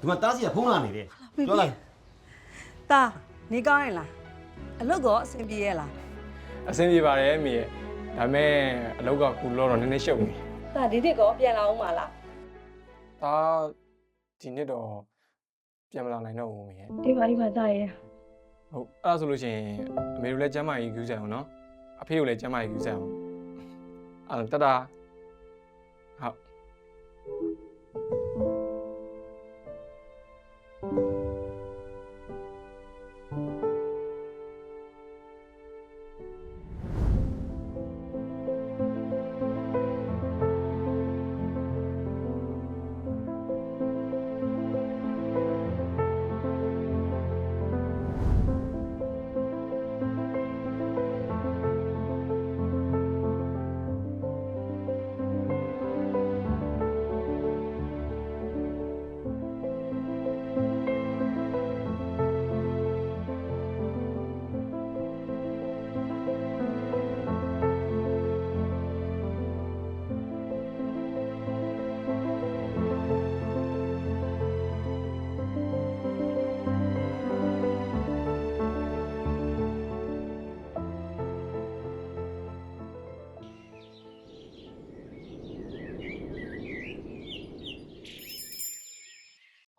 ဒီမှာတားစီကဖုံးလာနေတယ်ပြောလိုက် တာနေကောင်းရင်လားအလုပ်ကအဆင်ပြေရဲ့လား အဆင်ပြေပါတယ်အမေရဲ့ဒါပေမဲ့အလောက်ကကူလောတော့နည်းနည်းရှုပ်နေ တာဒီတစ်ကောပြန်လာအောင်မလား ဒါဒီနှစ်တော့ပြန်မလာနိုင်တော့ဘူးအမေရဲ့ ဒီပါတာရဲ့ ဟုတ်အဲ့ဒါဆိုလို့ရှိရင်အမေတို့လည်းကျမ်းမာရေးယူကြအောင်နော်အဖေကိုလည်းကျမ်းမာရေးယူကြအောင်အဲ့တတာဟုတ်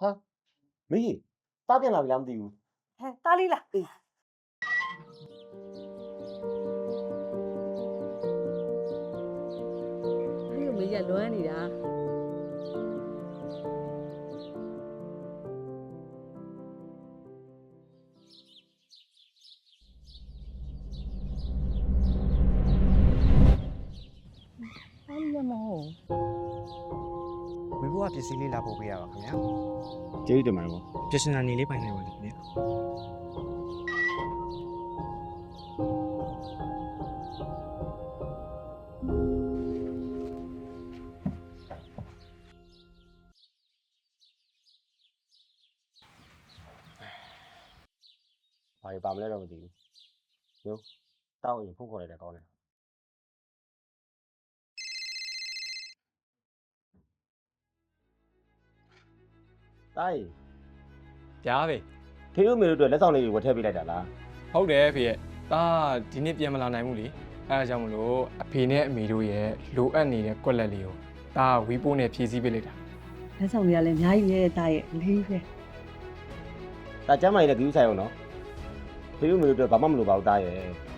ဟာမင်းတားပြန်လာပြီလားမသိဘူး ဟဲ့တားလေးလားအေးအဲ့လိုမေးရလွမ်းနေတာ အားလည်းမဟုတ်ဝေဘောကပစ္စည်းလေးလာပို့ပေးရပါခင်ဗျာ ကျေးဇူးတင်ပါတယ်ပေါ့ ပစ္စည်းနာနေလေးပိုင်နိုင်ပါလိမ့်ခင်ဗျာ ဘာတွေပါမလဲတော့မသိဘူးညတောက်ရင်ဖုန်းခေါ်လိုက်တယ်ကောင်းတယ်တားရီ ပြားပဲ ဖေတို့မေတို့အတွက်လက်ဆောင်လေးတွေဝတ်ထည့်ပေးလိုက်တာလား ဟုတ်တယ်အဖေရဲ့ဒါဒီနေ့ပြန်မလာနိုင်ဘူးလေအဲဒါကြောင့်မလို့အဖေနဲ့အမေတို့ရဲ့လိုအပ်နေတဲ့ကွက်လက်လေးကိုဒါဝီပိုးနဲ့ဖြည့်ဆည်းပေးလိုက်တာ လက်ဆောင်တွေကလည်းအများကြီးရဲ့တာရဲ့လေးပဲ တားကျမ်းမာရေးနဲ့ဂရုစိုက်အောင်နော်ဖေတို့မေတို့အတွက်ဘာမှမလိုပါဘူးတားရဲ့